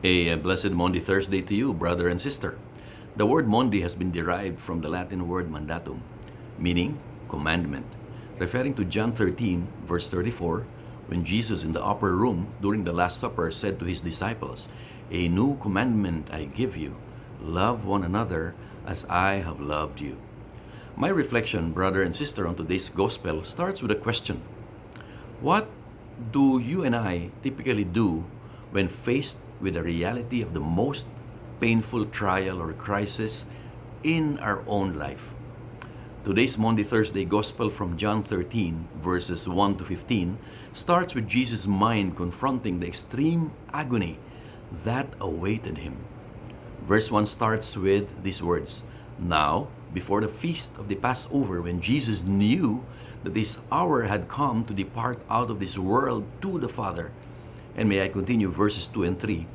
A blessed Maundy Thursday to you, brother and sister. The word Maundy has been derived from the Latin word mandatum, meaning commandment, referring to John 13, verse 34, when Jesus in the upper room during the Last Supper said to his disciples, "A new commandment I give you, love one another as I have loved you." My reflection, brother and sister, on today's gospel starts with a question. What do you and I typically do when faced with the reality of the most painful trial or crisis in our own life? Today's Monday Thursday Gospel from John 13, verses 1 to 15, starts with Jesus' mind confronting the extreme agony that awaited him. Verse 1 starts with these words: Now, before the feast of the Passover, when Jesus knew that his hour had come to depart out of this world to the Father. And may I continue verses 2 and 3.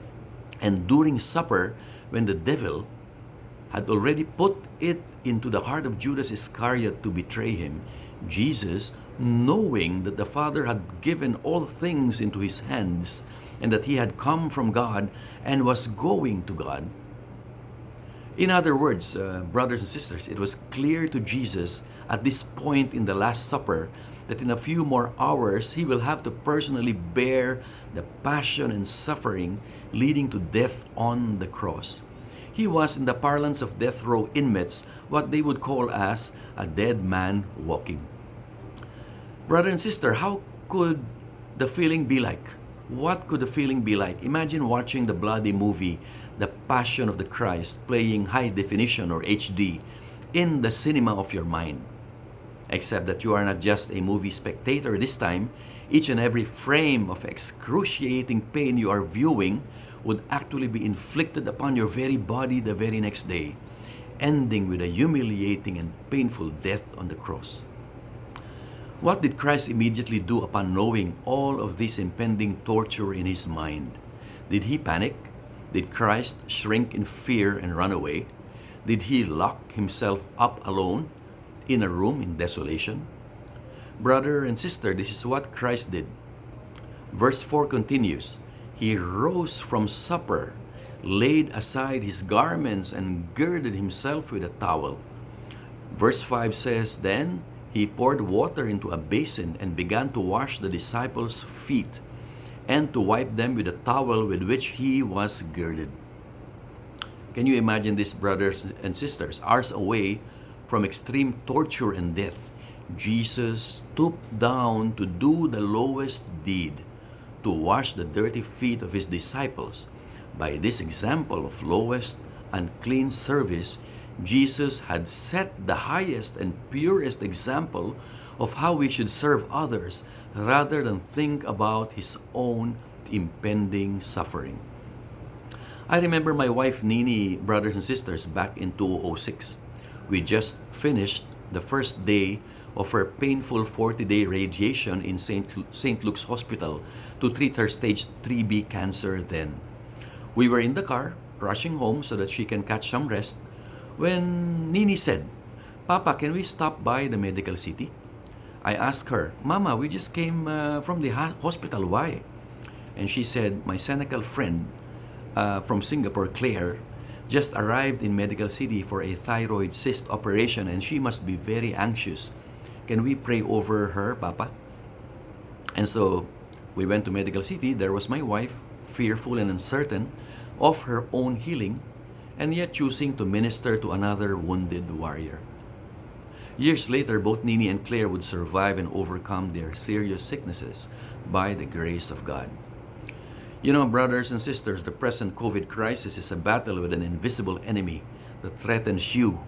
And during supper, when the devil had already put it into the heart of Judas Iscariot to betray him, Jesus, knowing that the Father had given all things into his hands, and that he had come from God and was going to God. In other words, brothers and sisters, it was clear to Jesus at this point in the Last Supper that in a few more hours he will have to personally bear the passion and suffering leading to death on the cross. He was, in the parlance of death row inmates, what they would call as a dead man walking. Brother and sister, how could the feeling be like? What could the feeling be like? Imagine watching the bloody movie, The Passion of the Christ, playing high definition or HD in the cinema of your mind. Except that you are not just a movie spectator this time, each and every frame of excruciating pain you are viewing would actually be inflicted upon your very body the very next day, ending with a humiliating and painful death on the cross. What did Christ immediately do upon knowing all of this impending torture in his mind? Did he panic? Did Christ shrink in fear and run away? Did he lock himself up alone in a room in desolation? Brother and sister, this is what Christ did. Verse 4 continues, He rose from supper, laid aside his garments, and girded himself with a towel. Verse 5 says, Then he poured water into a basin and began to wash the disciples' feet and to wipe them with a towel with which he was girded. Can you imagine this, brothers and sisters? Hours away from extreme torture and death, Jesus stooped down to do the lowest deed, to wash the dirty feet of his disciples. By this example of lowest unclean service, Jesus had set the highest and purest example of how we should serve others rather than think about his own impending suffering. I remember my wife Nini, brothers and sisters, back in 2006. We just finished the first day of her painful 40-day radiation in St. Luke's Hospital to treat her stage 3B cancer then. We were in the car, rushing home so that she can catch some rest, when Nini said, "Papa, can we stop by the medical city?" I asked her, "Mama, we just came from the hospital, why?" And she said, "My cynical friend from Singapore, Claire, just arrived in Medical City for a thyroid cyst operation and she must be very anxious. Can we pray over her, Papa?" And so we went to Medical City. There was my wife, fearful and uncertain of her own healing, and yet choosing to minister to another wounded warrior. Years later, both Nini and Claire would survive and overcome their serious sicknesses by the grace of God. You know, brothers and sisters, the present COVID crisis is a battle with an invisible enemy that threatens you,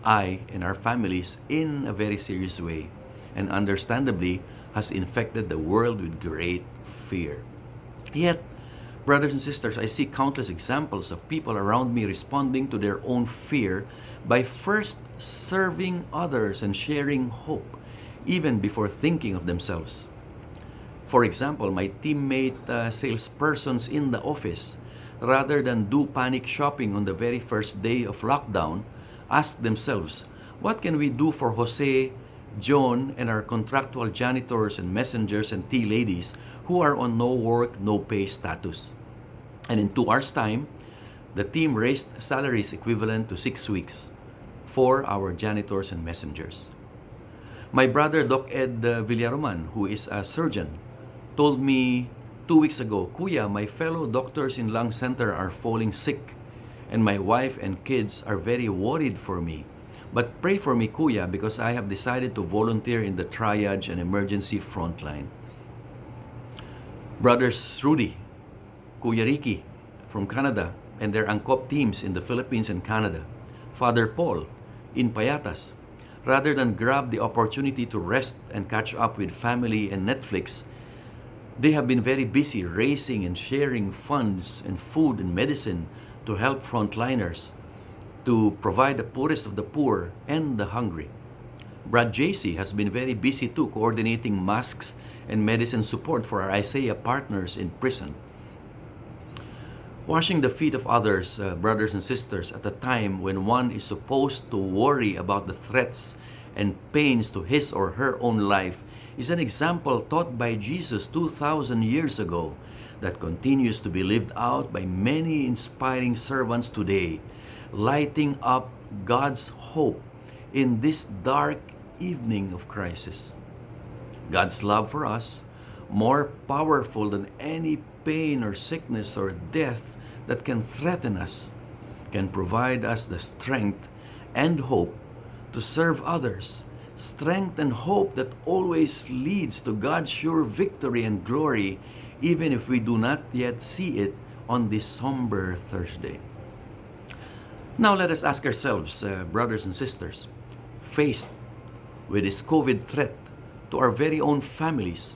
I, and our families in a very serious way, and understandably has infected the world with great fear. Yet, brothers and sisters, I see countless examples of people around me responding to their own fear by first serving others and sharing hope, even before thinking of themselves. For example, my teammate salespersons in the office, rather than do panic shopping on the very first day of lockdown, asked themselves, what can we do for Jose, John, and our contractual janitors and messengers and tea ladies who are on no work, no pay status? And in 2 hours' time, the team raised salaries equivalent to 6 weeks for our janitors and messengers. My brother, Doc Ed Villaroman, who is a surgeon, told me 2 weeks ago, Kuya, my fellow doctors in Lung Center are falling sick, and my wife and kids are very worried for me. But pray for me, Kuya, because I have decided to volunteer in the triage and emergency frontline. Brothers Rudy, Kuya Ricky from Canada, and their ANCOP teams in the Philippines and Canada. Father Paul in Payatas. Rather than grab the opportunity to rest and catch up with family and Netflix, they have been very busy raising and sharing funds and food and medicine to help frontliners, to provide the poorest of the poor and the hungry. Brad JC has been very busy too, coordinating masks and medicine support for our Isaiah partners in prison. Washing the feet of others, brothers and sisters, at a time when one is supposed to worry about the threats and pains to his or her own life is an example taught by Jesus 2,000 years ago that continues to be lived out by many inspiring servants today, lighting up God's hope in this dark evening of crisis. God's love for us, more powerful than any pain or sickness or death that can threaten us, can provide us the strength and hope to serve others, strength and hope that always leads to God's sure victory and glory, even if we do not yet see it on this somber Thursday. Now let us ask ourselves, brothers and sisters, faced with this COVID threat to our very own families,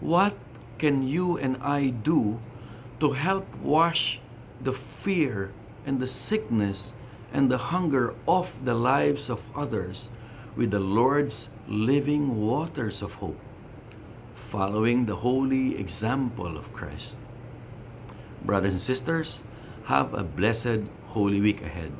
what can you and I do to help wash the fear and the sickness and the hunger off the lives of others with the Lord's living waters of hope, following the holy example of Christ? Brothers and sisters, have a blessed Holy Week ahead.